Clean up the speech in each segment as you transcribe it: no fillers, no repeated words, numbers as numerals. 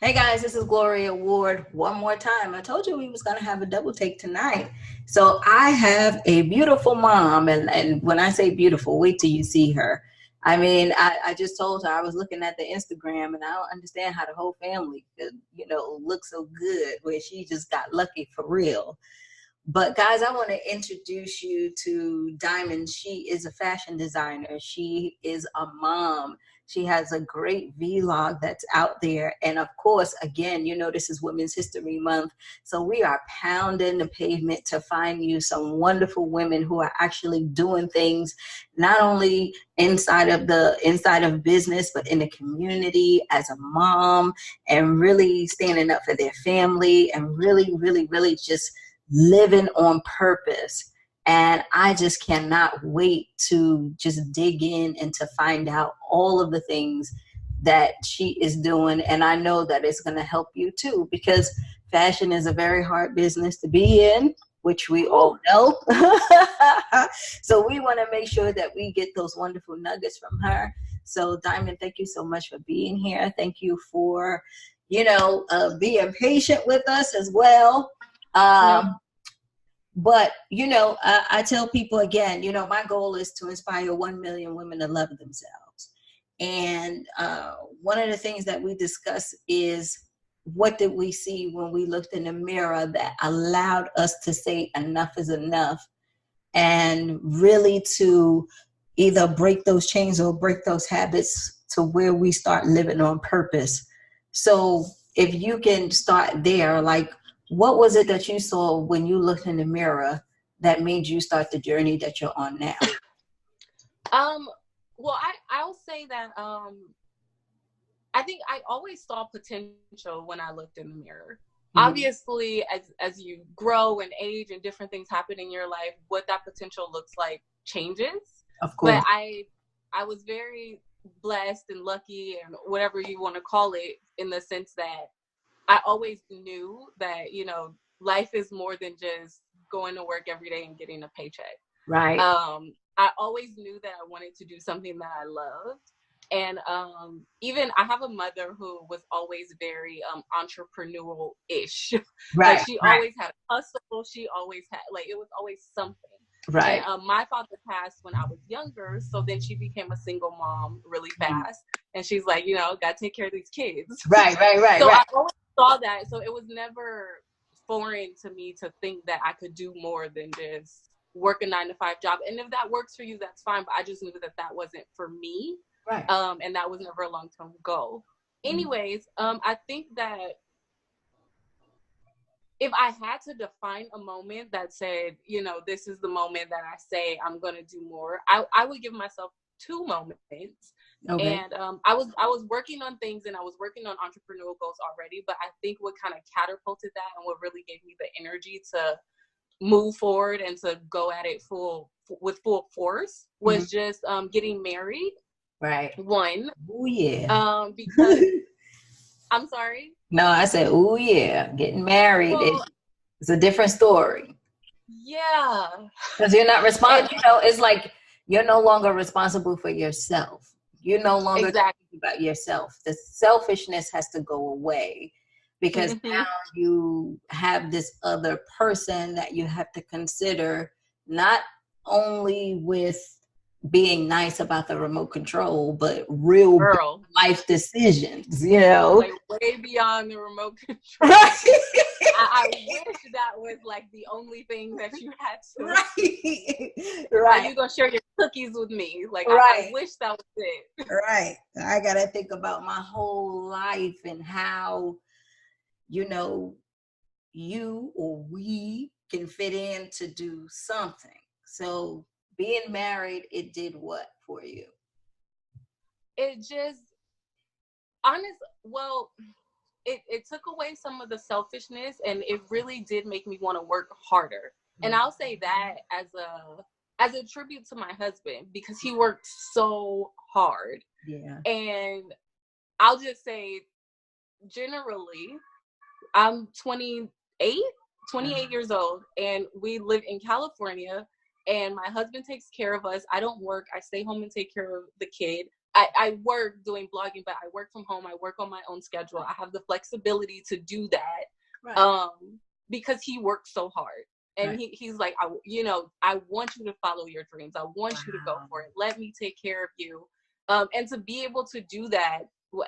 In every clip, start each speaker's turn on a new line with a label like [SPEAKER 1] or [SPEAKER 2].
[SPEAKER 1] Hey guys, this is Gloria Ward one more time. I told you we was going to have a double take tonight. So I have a beautiful mom, and when I say beautiful, wait till you see her. I mean, I just told her I was looking at the Instagram, and I don't understand how the whole family could, look so good where she just got lucky for real. But guys, I want to introduce you to Diamond. She is a fashion designer. She is a mom. She has a great vlog that's out there. And of course, again, this is Women's History Month. So we are pounding the pavement to find you some wonderful women who are actually doing things, not only inside of business, but in the community as a mom, and really standing up for their family, and really, really, really just living on purpose. And I just cannot wait to just dig in and to find out all of the things that she is doing. And I know that it's going to help you too, because fashion is a very hard business to be in, which we all know. So we want to make sure that we get those wonderful nuggets from her. So Diamond, thank you so much for being here. Thank you for, being patient with us as well. But, I tell people again, my goal is to inspire 1 million women to love themselves. And one of the things that we discuss is, what did we see when we looked in the mirror that allowed us to say enough is enough, and really to either break those chains or break those habits to where we start living on purpose. So if you can start there, like, what was it that you saw when you looked in the mirror that made you start the journey that you're on now?
[SPEAKER 2] Well, I'll say that I think I always saw potential when I looked in the mirror. Mm-hmm. Obviously, as you grow and age and different things happen in your life, what that potential looks like changes.
[SPEAKER 1] Of course.
[SPEAKER 2] But I was very blessed and lucky, and whatever you want to call it, in the sense that I always knew that, life is more than just going to work every day and getting a paycheck.
[SPEAKER 1] Right.
[SPEAKER 2] I always knew that I wanted to do something that I loved. And even I have a mother who was always very entrepreneurial-ish.
[SPEAKER 1] Right.
[SPEAKER 2] Like, she always had a hustle. She always had, it was always something.
[SPEAKER 1] Right.
[SPEAKER 2] And my father passed when I was younger, so then she became a single mom really fast. And she's like, got to take care of these kids.
[SPEAKER 1] Right.
[SPEAKER 2] So
[SPEAKER 1] right.
[SPEAKER 2] I always saw that. So it was never foreign to me to think that I could do more than just work a 9-to-5 job. And if that works for you, that's fine. But I just knew that that wasn't for me.
[SPEAKER 1] Right.
[SPEAKER 2] And that was never a long-term goal. Anyways, I think that if I had to define a moment that said, this is the moment that I say I'm going to do more, I would give myself 2 moments. Okay. And I was working on things, and I was working on entrepreneurial goals already, but I think what kind of catapulted that and what really gave me the energy to move forward and to go at it with full force was just getting married.
[SPEAKER 1] Right.
[SPEAKER 2] One.
[SPEAKER 1] Oh yeah.
[SPEAKER 2] Because I'm sorry.
[SPEAKER 1] No, I said, oh yeah, getting married. Well, it's a different story.
[SPEAKER 2] Yeah.
[SPEAKER 1] Because you're not responsible. It's like you're no longer responsible for yourself. You're no longer thinking about yourself. The selfishness has to go away, because now you have this other person that you have to consider, not only with being nice about the remote control, but real life decisions,
[SPEAKER 2] like way beyond the remote control.
[SPEAKER 1] Right.
[SPEAKER 2] I wish that was like the only thing that you had to.
[SPEAKER 1] Right.
[SPEAKER 2] You're gonna share your cookies with me. Like,
[SPEAKER 1] right.
[SPEAKER 2] I wish that was it.
[SPEAKER 1] Right. I gotta think about my whole life and how, you or we can fit in to do something. So being married, it did what for you?
[SPEAKER 2] It just, it took away some of the selfishness, and it really did make me want to work harder. And I'll say that as a tribute to my husband, because he worked so hard.
[SPEAKER 1] Yeah.
[SPEAKER 2] And I'll just say, generally, I'm 28 years old, and we live in California, and my husband takes care of us. I don't work. I stay home and take care of the kid. I work doing blogging, but I work from home. I work on my own schedule. I have the flexibility to do that. Right. Because he works so hard. And right. he's like, I want you to follow your dreams. I want you to go for it. Let me take care of you. And to be able to do that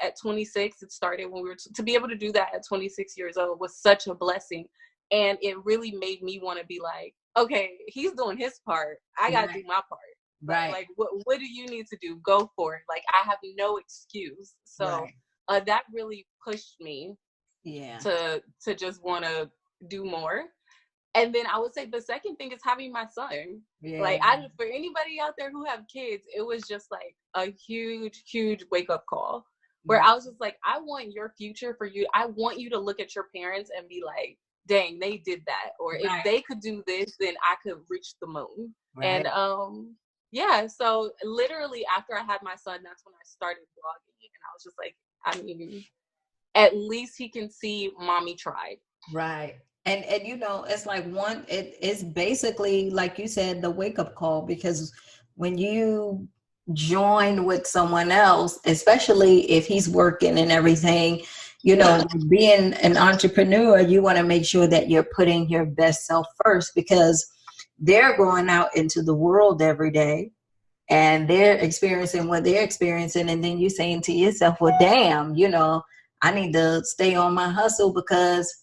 [SPEAKER 2] at 26, it started when we were, to be able to do that at 26 years old was such a blessing. And it really made me want to be like, okay, he's doing his part. I got to do my part. Right. Like, what do you need to do? Go for it. Like, I have no excuse. So that really pushed me to just want to do more. And then I would say the second thing is having my son. Yeah. Like, for anybody out there who have kids, it was just like a huge, huge wake up call where I was just like, I want your future for you. I want you to look at your parents and be like, dang, they did that. Or if they could do this, then I could reach the moon. Right. And so literally after I had my son, that's when I started blogging. And I was just like, I mean, at least he can see mommy tried.
[SPEAKER 1] Right. And it's like it's basically, like you said, the wake up call, because when you join with someone else, especially if he's working and everything, being an entrepreneur, you want to make sure that you're putting your best self first, because they're going out into the world every day and they're experiencing what they're experiencing. And then you're saying to yourself, well, damn, I need to stay on my hustle because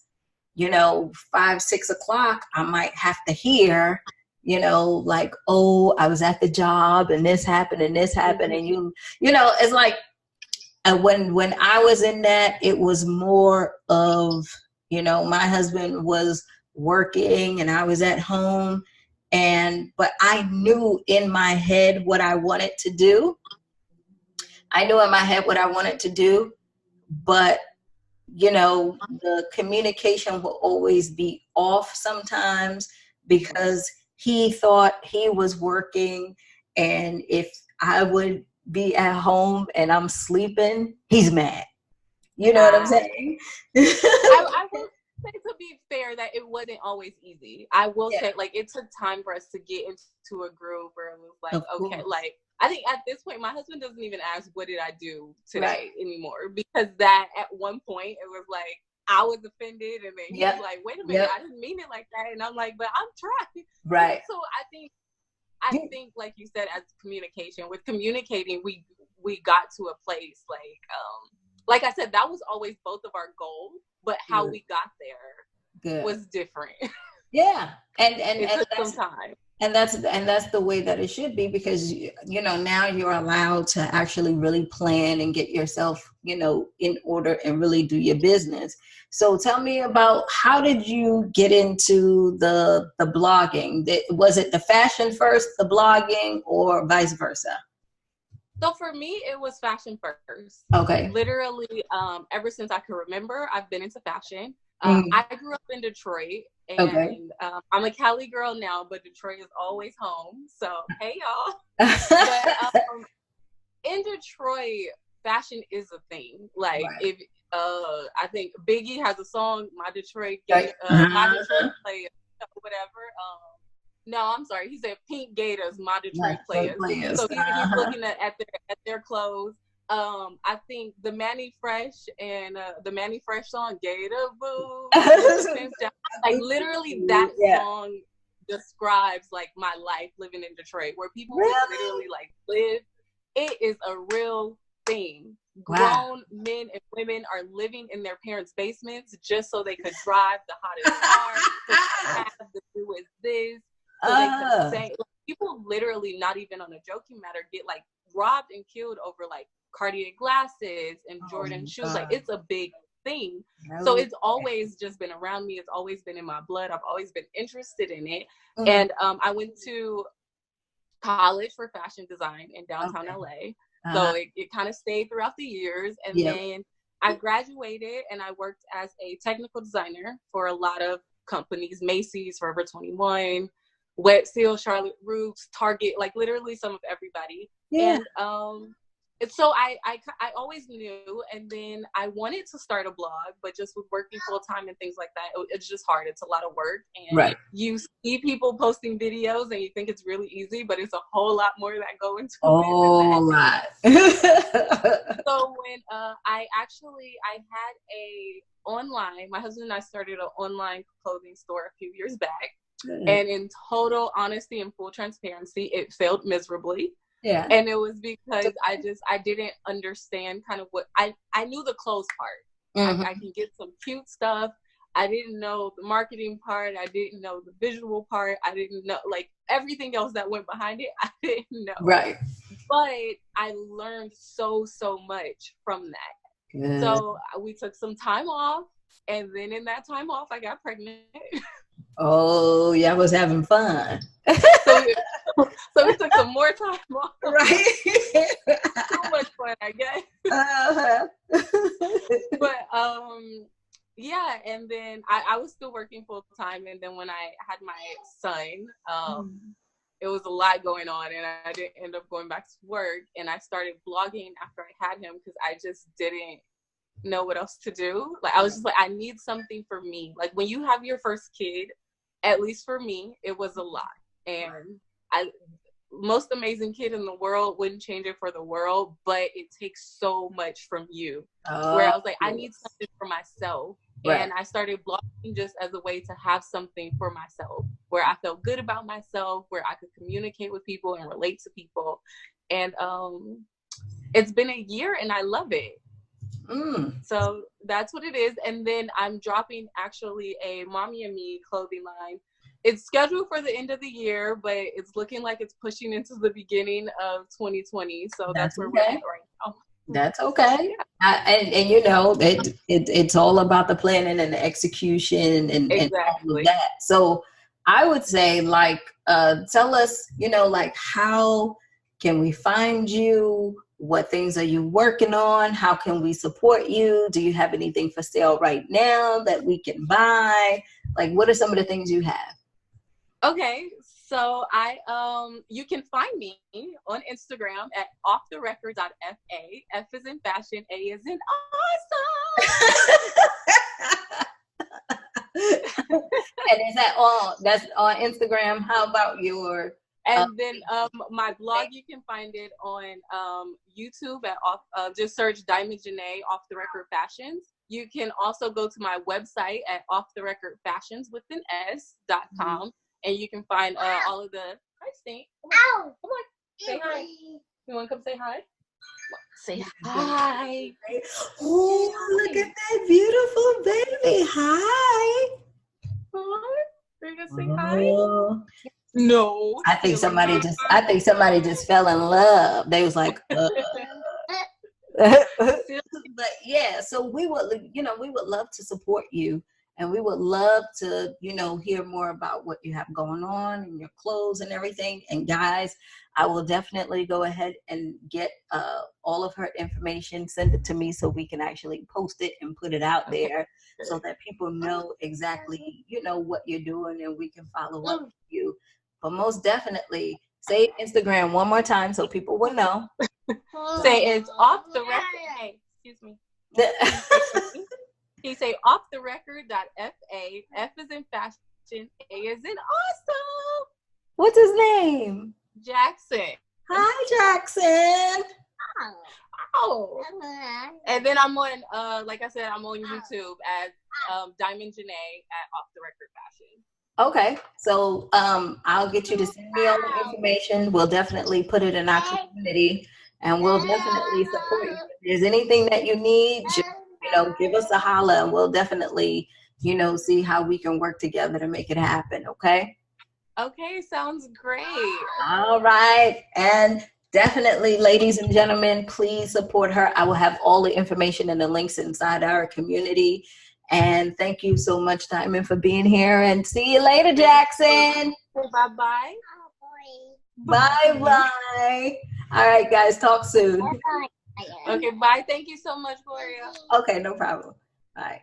[SPEAKER 1] 5, 6 o'clock, I might have to hear, like, oh, I was at the job and this happened and this happened. And it's like, when I was in that, it was more of, my husband was working and I was at home, but I knew in my head what I wanted to do. But the communication will always be off sometimes because he thought he was working, and if I would be at home and I'm sleeping, he's mad. You know what I'm saying?
[SPEAKER 2] I will say, to be fair, that it wasn't always easy. I will say, like, it took time for us to get into a groove where it was like, okay, like, I think at this point, my husband doesn't even ask, what did I do today anymore? Because that at one point, it was like, I was offended. And then he was like, wait a minute, I didn't mean it like that. And I'm like, but I'm trying. Right. So I think, like you said, as communication, with communicating, we got to a place like I said, that was always both of our goals, but how we got there was different.
[SPEAKER 1] Yeah. And
[SPEAKER 2] it took some time.
[SPEAKER 1] And that's the way that it should be, because, now you're allowed to actually really plan and get yourself, in order and really do your business. So tell me about, how did you get into the blogging? Was it the fashion first, the blogging, or vice versa?
[SPEAKER 2] So for me, it was fashion first.
[SPEAKER 1] Okay.
[SPEAKER 2] Literally, ever since I can remember, I've been into fashion. I grew up in Detroit, and I'm a Cali girl now, but Detroit is always home. So, hey, y'all. But in Detroit, fashion is a thing. Like, if I think Biggie has a song, My Detroit Players, whatever. No, I'm sorry. He said Pink Gators, My Detroit Players. So he's looking at their clothes. I think the Manny Fresh and the Manny Fresh song, Gator Boo. Like, literally, that song describes, like, my life living in Detroit, where people literally, like, live. It is a real thing. Grown men and women are living in their parents' basements just so they could drive the hottest car, so have to do with this, so they could say, like, people literally, not even on a joking matter, get, like, robbed and killed over, like, Cartier glasses and Jordan shoes. Like, it's a big thing. So it's always just been around me. It's always been in my blood. I've always been interested in it. And I went to college for fashion design in downtown LA. So it kind of stayed throughout the years. And then I graduated and I worked as a technical designer for a lot of companies: Macy's, Forever 21, Wet Seal, Charlotte Russe, Target, like literally some of everybody. And So I always knew, and then I wanted to start a blog, but just with working full time and things like that, it's just hard. It's a lot of work, and you see people posting videos, and you think it's really easy, but it's a whole lot more that go into it.
[SPEAKER 1] Right.
[SPEAKER 2] So when I had my husband and I started an online clothing store a few years back, and in total honesty and full transparency, it failed miserably.
[SPEAKER 1] Yeah.
[SPEAKER 2] And it was because I didn't understand kind of what I knew the clothes part. Mm-hmm. I can get some cute stuff. I didn't know the marketing part. I didn't know the visual part. I didn't know like everything else that went behind it. I didn't know.
[SPEAKER 1] Right.
[SPEAKER 2] But I learned so much from that. Good. So we took some time off, and then in that time off, I got pregnant.
[SPEAKER 1] Oh, yeah, I was having fun.
[SPEAKER 2] So we took some more time off.
[SPEAKER 1] Right.
[SPEAKER 2] So much fun, I guess. Uh-huh. But yeah, and then I was still working full time, and then when I had my son, it was a lot going on, and I didn't end up going back to work, and I started blogging after I had him because I just didn't know what else to do. Like I was just like, I need something for me. Like when you have your first kid, at least for me, it was a lot. And most amazing kid in the world, wouldn't change it for the world, but it takes so much from you. Where I was like, I need something for myself. Right. And I started blogging just as a way to have something for myself, where I felt good about myself, where I could communicate with people and relate to people. And it's been a year and I love it. So that's what it is. And then I'm dropping actually a Mommyprenuer clothing line. It's scheduled for the end of the year, but it's looking like it's pushing into the beginning of 2020. So that's where we're at right now.
[SPEAKER 1] That's okay. And you know, it's all about the planning and the execution and all of that. So I would say, like, tell us, you know, like, how can we find you? What things are you working on? How can we support you? Do you have anything for sale right now that we can buy? Like, what are some of the things you have?
[SPEAKER 2] Okay, so you can find me on Instagram at offtherecord.fa. F is in fashion, A is in awesome.
[SPEAKER 1] And is that all? That's on Instagram. How about your?
[SPEAKER 2] And then my blog, you can find it on YouTube at just search Diamond Janae Off the Record Fashions. You can also go to my website at offtherecordfashions.com, and you can find all of the. Hi, Stink. Come on. Say hi. You want to come say hi? Say hi.
[SPEAKER 1] Oh, look at that beautiful baby. Hi.
[SPEAKER 2] Hi. Are you gonna say hi? No.
[SPEAKER 1] I think somebody just fell in love. They was like, But yeah, so we would love to support you, and we would love to, you know, hear more about what you have going on and your clothes and everything. And guys, I will definitely go ahead and get all of her information, send it to me so we can actually post it and put it out there so that people know exactly, you know, what you're doing, and we can follow up with you. But most definitely, say Instagram one more time so people will know.
[SPEAKER 2] Say it's off the record. Hey, excuse me. He say off the record.fa. F is in fashion. A is in awesome.
[SPEAKER 1] What's his name?
[SPEAKER 2] Jackson.
[SPEAKER 1] Hi, Jackson.
[SPEAKER 2] Oh. And then I'm on, like I said, I'm on YouTube as Diamond Janae at Off the Record Fashion.
[SPEAKER 1] Okay, so I'll get you to send me all the information. We'll definitely put it in our community, and we'll definitely support you. If there's anything that you need, just, you know, give us a holler, and we'll definitely, you know, see how we can work together to make it happen. Okay.
[SPEAKER 2] Okay, sounds great.
[SPEAKER 1] All right, and definitely, ladies and gentlemen, please support her. I will have all the information and the links inside our community. And thank you so much, Diamond, for being here. And see you later, Jackson.
[SPEAKER 2] Bye-bye.
[SPEAKER 1] Bye-bye. All right, guys, talk soon.
[SPEAKER 2] Okay, bye. Thank you so much, Gloria.
[SPEAKER 1] Okay, no problem. Bye.